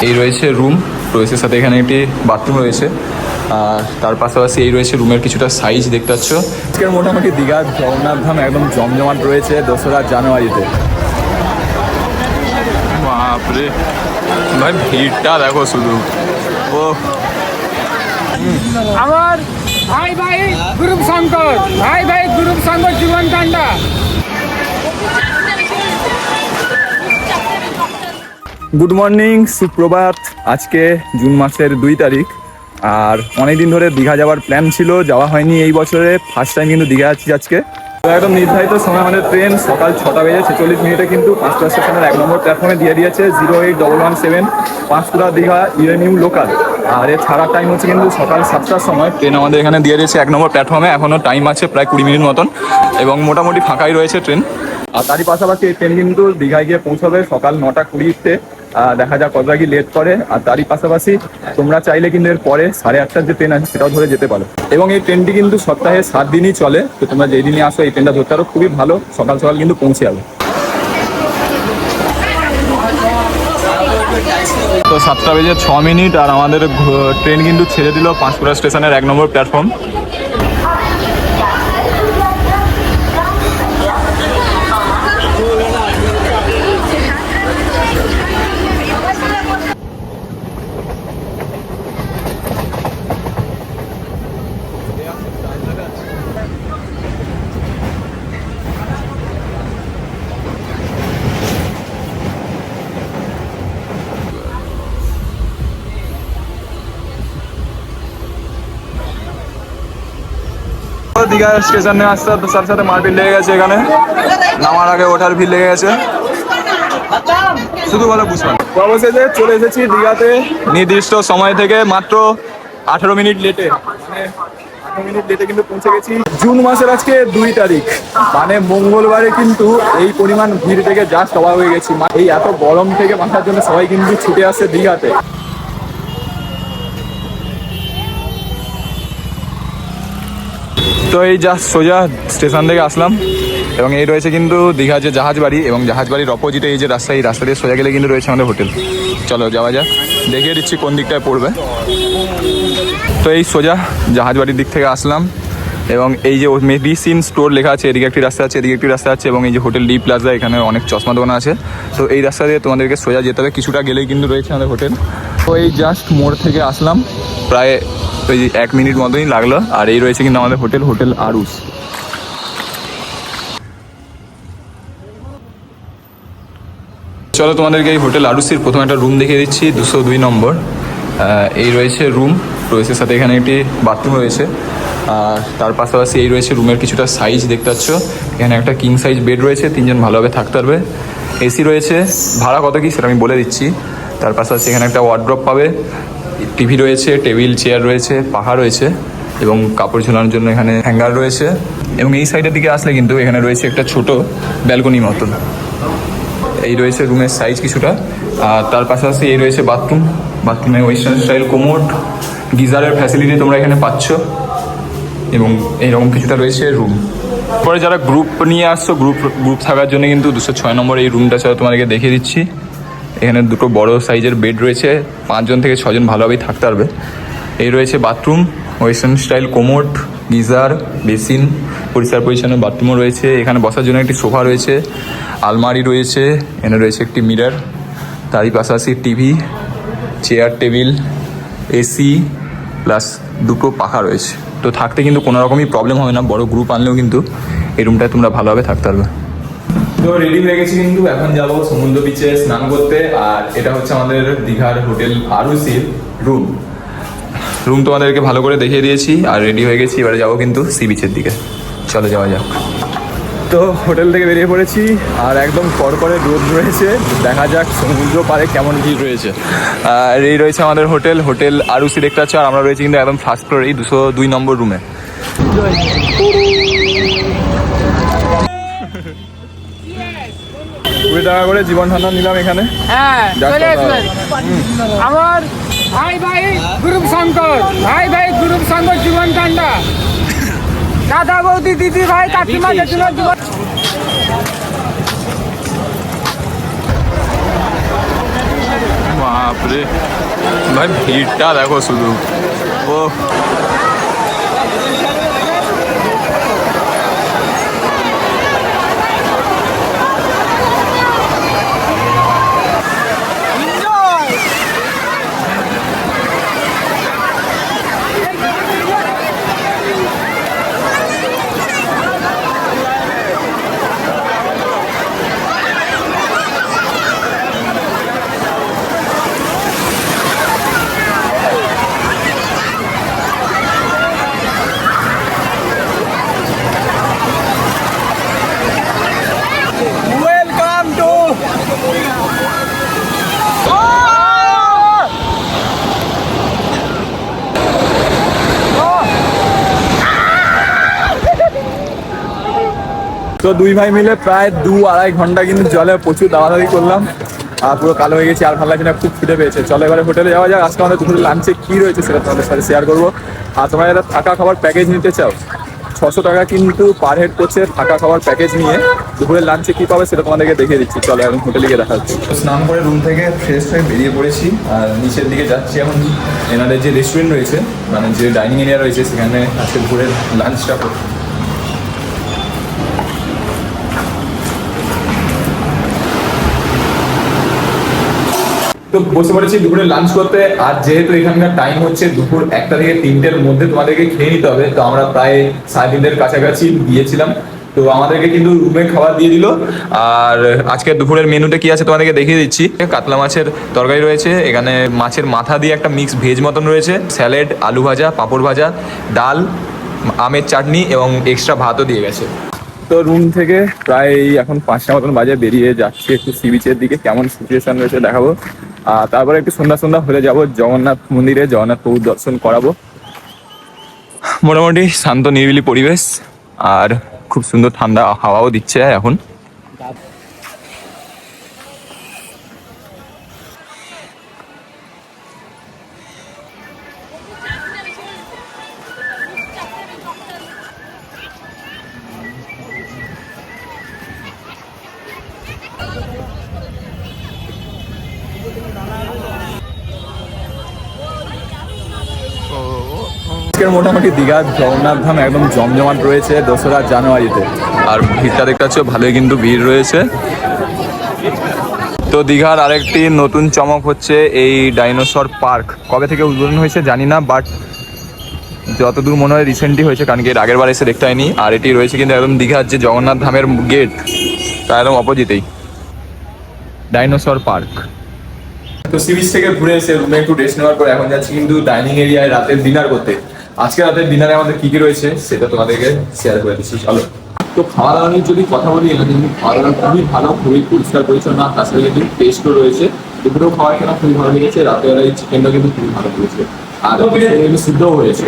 এই রয়েছে রুম রয়েছে, সাথে এখানে একটি বাথরুম রয়েছে, আর তার পাশাপাশি এই রয়েছে রুমের কিছুটা সাইজ দেখতে পাচ্ছ। আজকের মোটামুটি দীঘার জগন্নাথ ধাম একদম জমজমাট রয়েছে 2রা জানুয়ারিতে। বাপরে ভাই ভিড়টা দেখো শুধু। ও আমার ভাই ভাই গ্রুপ শঙ্কর, ভাই ভাই গ্রুপ শঙ্কর জীবন কান্ডা। গুড মর্নিং, সুপ্রভাত। আজকে জুন মাসের 2 তারিখ, আর অনেকদিন ধরে দীঘা যাওয়ার প্ল্যান ছিল, যাওয়া হয়নি এই বছরে। ফার্স্ট টাইম কিন্তু দীঘা আছি আজকে। তো একদম নির্ধারিত সময় আমাদের ট্রেন সকাল 6টা বেজে 46 মিনিটে কিন্তু 5টা স্টেশনের 1 নম্বর প্ল্যাটফর্মে দিয়ে দিয়েছে 08117 পাঁশকুড়া দীঘা ইউএনইউ লোকাল। আর এর ছাড়ার টাইম হচ্ছে কিন্তু সকাল 7টার সময় ট্রেন আমাদের এখানে দিয়ে দিয়েছে 1 নম্বর প্ল্যাটফর্মে। এখনও টাইম আছে প্রায় 20 মিনিট মতন, এবং মোটামুটি ফাঁকাই রয়েছে ট্রেন। আর তারই পাশাপাশি এই ট্রেন কিন্তু দীঘায় গিয়ে পৌঁছাবে সকাল 9টা 20-তে। দেখা যাক কতটা কি লেট করে। আর তারই পাশাপাশি তোমরা চাইলে কিন্তু এর পরে 8:30টার যে ট্রেন আছে সেটাও ধরে যেতে পারো। এবং এই ট্রেনটি কিন্তু সপ্তাহে 7 দিনই চলে, তো তোমরা যেই দিনই আসো এই ট্রেনটা ধরতে পারো, খুবই ভালো, সকাল সকাল কিন্তু পৌঁছে যাবে। তো 7টা বেজে 6 মিনিট, আর আমাদের ট্রেন কিন্তু ছেড়ে দিল পাঁশকুড়া স্টেশনের 1 নম্বর প্ল্যাটফর্ম। দীঘা স্টেশনে আসতে তার সাথে মারপিট লেগে গেছে, এখানে নামার আগে ওঠার ভিড় লেগে গেছে, শুধু বলে বুঝলাম। অবশেষে চলে এসেছি দীঘাতে নির্দিষ্ট সময় থেকে মাত্র 18 মিনিট লেটে, মানে 18 মিনিট লেটে কিন্তু পৌঁছে গেছি। জুন মাসের আজকে 2 তারিখ, মানে মঙ্গলবারে কিন্তু এই পরিমাণ ভিড় থেকে জাস্ট অবাক হয়ে গেছি। এই এত গরম থেকে বাঁচার জন্য সবাই কিন্তু ছুটে আসছে দীঘাতে। তো এই জাস্ট সোজা স্টেশন থেকে আসলাম, এবং এই রয়েছে কিন্তু দীঘা যে জাহাজ বাড়ি, এবং জাহাজ বাড়ির অপোজিটে এই যে রাস্তা, এই রাস্তা দিয়ে সোজা গেলে কিন্তু রয়েছে আমাদের হোটেল। চলো যাওয়া যাক, দেখিয়ে দিচ্ছি কোন দিকটায় পড়বে। তো এই সোজা জাহাজ বাড়ির দিক থেকে আসলাম, এবং এই যে মেডিসিন স্টোর লেখা আছে, এদিকে একটি রাস্তা আছে, এদিকে একটি রাস্তা আছে, এবং এই যে হোটেল ডি প্লাজা, এখানে অনেক চশমা দোকান আছে। তো এই রাস্তা দিয়ে তোমাদেরকে সোজা যেতে হবে, কিছুটা গেলেই কিন্তু রয়েছে আমাদের হোটেল। তো এই জাস্ট মোড় থেকে আসলাম, প্রায় ওই 1 মিনিট মতোই লাগলো, আর এই রয়েছে কিন্তু আমাদের হোটেল, হোটেল আরুস। চলো তোমাদেরকে এই হোটেল আরুসির প্রথমে একটা রুম দেখিয়ে দিচ্ছি, 202 নম্বর। এই রয়েছে রুম রয়েছে, সাথে এখানে একটি বাথরুম রয়েছে, আর তার পাশাপাশি এই রয়েছে রুমের কিছুটা সাইজ দেখতে পাচ্ছ। এখানে একটা কিং সাইজ বেড রয়েছে, 3 জন ভালোভাবে থাকতে পারবে। এসি রয়েছে, ভাড়া কত কি সেটা আমি বলে দিচ্ছি। তার পাশাপাশি এখানে একটা ওয়ার্ড্রপ পাবে, টিভি রয়েছে, টেবিল চেয়ার রয়েছে, পাখা রয়েছে, এবং কাপড় ঝোলানোর জন্য এখানে হ্যাঙ্গার রয়েছে। এবং এই সাইডের দিকে আসলে কিন্তু এখানে রয়েছে একটা ছোট ব্যালকনি মতন। এই রয়েছে রুমের সাইজ কিছুটা, আর তার পাশাপাশি এই রয়েছে বাথরুম। বাথরুমে ওয়েস্টার্ন স্টাইল কোমোড, গিজারের ফ্যাসিলিটি তোমরা এখানে পাচ্ছ, এবং এইরকম কিছুটা রয়েছে রুম। পরে যারা গ্রুপ নিয়ে আসছো, গ্রুপ থাকার জন্য কিন্তু 206 নম্বর এই রুমটা ছাড়া তোমাদেরকে দেখিয়ে দিচ্ছি। এখানে দুটো বড় সাইজের বেড রয়েছে, 5 জন থেকে 6 জন ভালোভাবেই থাকতে পারবে। এই রয়েছে bathroom, western style commode, geyser, basin, পরিষ্কার পরিচ্ছন্ন বাথরুমও রয়েছে। এখানে বসার জন্য একটি সোফা রয়েছে, আলমারি রয়েছে, এখানে রয়েছে একটি মিরর, তারই পাশাপাশি TV, chair table, AC plus দুটো পাখা রয়েছে। তো থাকতে কিন্তু কোনো রকমই প্রবলেম হবে না, বড় গ্রুপ আনলেও কিন্তু এই রুমটায় তোমরা ভালোভাবে থাকতে পারবে। তো রেডি হয়ে গেছি, কিন্তু এখন যাবো সমুদ্র বিচে স্নান করতে। আর এটা হচ্ছে আমাদের দীঘার হোটেল আরুসির রুম তোমাদেরকে ভালো করে দেখিয়ে দিয়েছি, আর রেডি হয়ে গেছি। এবারে যাবো কিন্তু সি বিচের দিকে, চলো যাওয়া যাক। তো হোটেল থেকে বেরিয়ে পড়েছি, আর একদম কড়কড়ে রোদ রয়েছে, দেখা যাক সমুদ্র পাড়ে কেমন ভিড় রয়েছে। আর এই রয়েছে আমাদের হোটেল, হোটেল আরুসি দেখতে পাচ্ছ, আর আমরা রয়েছি কিন্তু একদম ফার্স্ট ফ্লোর, এই 202 নম্বর রুমে। 20 টাকা করে জীবন ঠান্ডা নিলাম এখানে। হ্যাঁ, আমার ভাই ভাই গ্রুপ শঙ্কর, ভাই ভাই গ্রুপ শঙ্কর জীবন কান্ডা। দাদা বৌদি দিদি ভাই কাকিমা জেঠিমা জীবন। বাপরে বাপরে ভাই, ভিড়টা দেখো শুধু। ও ওয়েলকাম টু তো দুই ভাই মিলে প্রায় 2-2.5 ঘন্টা কিন্তু জলে প্রচুর দাওয়াদাওয়ি করলাম, আর পুরো কালো হয়ে গেছি, আর ভালো লাগছে না, খুব খিদে পেয়েছে। চলো এবারে হোটেলে যাওয়া যাক। আজকে আমাদের দুপুরে লাঞ্চে কী রয়েছে সেটা তোমাদের সাথে শেয়ার করবো। আর তোমরা যারা থাকা খাবার প্যাকেজ নিতে চাও, 600 টাকা কিন্তু পার হেড করছে থাকা খাবার প্যাকেজ নিয়ে। দুপুরের লাঞ্চে কী পাবে সেটা তোমাদেরকে দেখিয়ে দিচ্ছি। চলো এখন হোটেলে গিয়ে দেখা হচ্ছে। স্নান করে রুম থেকে ফ্রেশ হয়ে বেরিয়ে পড়েছি, আর নিচের দিকে যাচ্ছি এখন। এনাদের যে রেস্টুরেন্ট রয়েছে, মানে যে ডাইনিং এরিয়া রয়েছে, সেখানে আজকে দুপুরের লাঞ্চটা করবো। তো বসে পড়েছি দুপুরে লাঞ্চ করতে। আর যেহেতু এখানকার টাইম হচ্ছে দুপুর 1টা থেকে 3টের মধ্যে তোমাদেরকে খেয়ে নিতে হবে, তো আমরা প্রায় 3:30-এর কাছাকাছি গিয়েছিলাম। তো আমাদেরকে কিন্তু রুমে খাবার দিয়ে দিল। আর আজকে দুপুরের মেনুতে কি আছে তোমাদেরকে দেখিয়ে দিচ্ছি। কাতলা মাছের তরকারি রয়েছে, এখানে মাছের মাথা দিয়ে একটা মিক্স ভেজ মতন রয়েছে, স্যালাড, আলু ভাজা, পাঁপড় ভাজা, ডাল, আমের চাটনি এবং এক্সট্রা ভাতও দিয়ে গেছে। তো রুম থেকে প্রায় এখন 5টা মতন বাজে, বেরিয়ে যাচ্ছি একটু সি বিচের দিকে, কেমন সিচুয়েশন রয়েছে দেখাবো। আর তারপরে একটু সন্ধ্যা হলে যাব জগন্নাথ মন্দিরে, জগন্নাথ প্রভুর দর্শন করাবো। মোটামুটি শান্ত নিরিবিলি পরিবেশ, আর খুব সুন্দর ঠান্ডা হাওয়াও দিচ্ছে এখন। আজকের মোটামুটি দীঘার জগন্নাথ ধাম একদম জমজমাট রয়েছে 2রা জানুয়ারিতে। আর ভিড়টা দেখতে পাচ্ছ, ভালোই কিন্তু ভিড় রয়েছে। তো দীঘার আরেকটি নতুন চমক হচ্ছে এই ডাইনোসর পার্ক। কবে থেকে উদ্বোধন হয়েছে জানি না, বাট যতদূর মনে হয় রিসেন্টলি হয়েছে, কারণ কি এর আগের বার এসে দেখতে হয়নি। আর এটি রয়েছে কিন্তু একদম দীঘার যে জগন্নাথ ধামের গেট, তার একদম অপোজিটেই ডাইনোসর পার্ক। তো সি বিচ থেকে ঘুরে এসে রুমে একটু রেস্ট নেওয়ার পর এখন যাচ্ছি কিন্তু ডাইনিং এরিয়ায় রাতের ডিনার করতে। আজকে রাতের ডিনারে আমাদের কি কি রয়েছে সেটা তোমাদেরকে শেয়ার করে দিচ্ছি, চলো। তো খাওয়া দাওয়া নিয়ে যদি কথা বলি, এখানে কিন্তু খাওয়া দাওয়া খুবই ভালো, খুবই পরিষ্কার পরিচ্ছন্ন, আর তার সাথে কিন্তু টেস্টও রয়েছে। দুপুরেও খাওয়া কেনা খুবই ভালো লেগেছে, রাতের এই চিকেনটা কিন্তু খুবই ভালো করেছে, আর সিদ্ধও হয়েছে।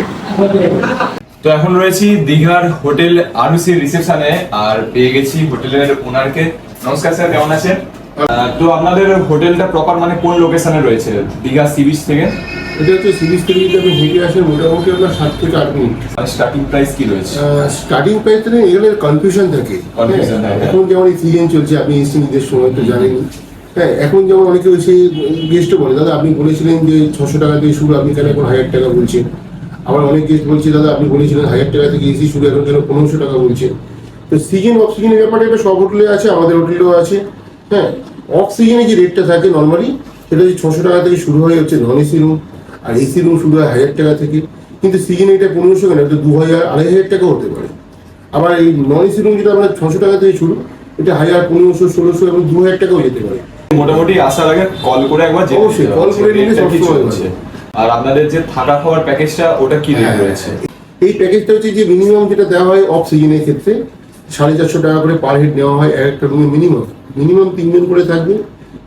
তো এখন রয়েছি দীঘার হোটেল আরুসির রিসেপশনে, আর পেয়ে গেছি হোটেলের ওনারকে। নমস্কার স্যার, কেমন আছেন? তো আপনাদের হোটেলটা প্রপার মানে কোন লোকেশনে রয়েছে দীঘা সি বিচ থেকে? এটা হচ্ছে সি বিচ থেকে যদি আপনি হেঁটে আসেন মোটামুটি আপনার 7 থেকে 8 মিনিট। স্টার্টিং প্রাইস কি রয়েছে? স্টার্টিং প্রাইস থেকে এখানে কনফিউশন থাকে। এখন যেমন এই সিজন চলছে, আপনি এসছেন ঈদের সময় তো জানেন। হ্যাঁ, এখন যেমন অনেকে হচ্ছে গেস্টও বলে, দাদা আপনি বলেছিলেন যে 600 টাকা থেকে শুরু, আপনি কেন এখন 1000 টাকা বলছেন? আবার অনেক গেস্ট বলছে, দাদা আপনি বলেছিলেন 1000 টাকা থেকে এসি শুরু, এখন কেন 1500 টাকা বলছেন? তো সিজন অফ সিজনের ব্যাপারে এটা সব হোটেলে আছে, আমাদের হোটেলেও আছে। হ্যাঁ, অফ সিজনে যে রেটটা থাকে নর্মালি সেটা হচ্ছে 600 টাকা থেকে শুরু হয়ে হচ্ছে নন এসি রুম, আর এসি রুম শুরু হয় 1000 টাকা থেকে। কিন্তু সিজনে এটা 1500 কেন, এটা 2000, 2500 টাকা হতে পারে। আবার এই নন এসি রুম যেটা আমরা 600 টাকা থেকে শুরু, এটা 1000, 1500, 1600 এবং 2000 টাকাও যেতে পারে। মোটামুটি আসার আগে কল করে একবার অবশ্যই কল করে নিলে সবসময় হচ্ছে। আর আপনাদের যে থাকা খাওয়ার প্যাকেজটা ওটা কি রেট রয়েছে? এই প্যাকেজটা হচ্ছে যে মিনিমাম যেটা দেওয়া হয় অফ সিজনের ক্ষেত্রে 450 টাকা করে পার হেড নেওয়া হয় একটা রুমে। মিনিমাম 3 জন করে থাকবে,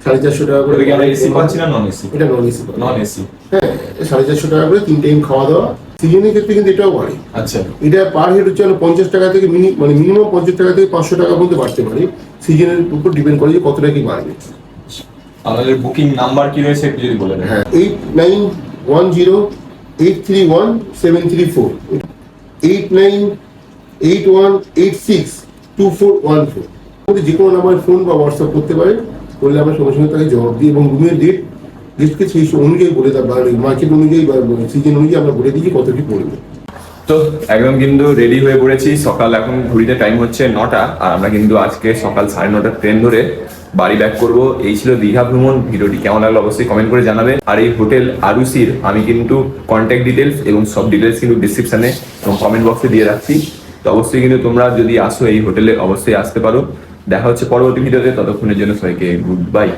450 টাকা করে। এসি পাচ্ছি না নন এসি? এটা নন এসি। নন এসি, হ্যাঁ, 450 টাকা করে 3 টাইম খাওয়া দাওয়া। সিজনের ক্ষেত্রে কিন্তু এটাও বাড়ে। আচ্ছা, এটা পার হেড হচ্ছে 50 টাকা থেকে মানে মিনিমাম 50 টাকা থেকে 500 টাকা পর্যন্ত বাড়তে পারে। সিজনের উপর ডিপেন্ড করে যে কতটা কি বাড়বে। আমাদের বুকিং নাম্বার কি রয়েছে একটু যদি বলেন। হ্যাঁ, 8910831734, 8981862414। যে কোনো নাম্বারে ফোন বা হোয়াটসঅ্যাপ করতে পারেন, করলে আমরা সঙ্গে সঙ্গে তাকে জবাব দিই। এবং রুমের রেট গেস্টকে সেই অনুযায়ী বলে দেওয়া বা মার্কেট অনুযায়ী বা সিজন অনুযায়ী আমরা বলে দিই কতটি পড়বে। তো একদম কিন্তু রেডি হয়ে পড়েছি। সকাল এখন ঘড়িতে টাইম হচ্ছে 9টা, আর আমরা কিন্তু আজকে সকাল 9:30 ট্রেন ধরে বাড়ি ব্যাক করব। এই ছিল দীঘা ভ্রমণ। ভিডিওটি কেমন লাগলো অবশ্যই কমেন্ট করে জানাবে। আর এই হোটেল আরুসির আমি কিন্তু কন্ট্যাক্ট ডিটেলস এবং সব ডিটেলস কিন্তু ডিসক্রিপশনে এবং কমেন্ট বক্সে দিয়ে রাখছি। তো অবশ্যই কিন্তু তোমরা যদি আসো এই হোটেলে অবশ্যই আসতে পারো। দেখা হচ্ছে পরবর্তী ভিডিওতে, ততক্ষণের জন্য সবাইকে গুড বাই।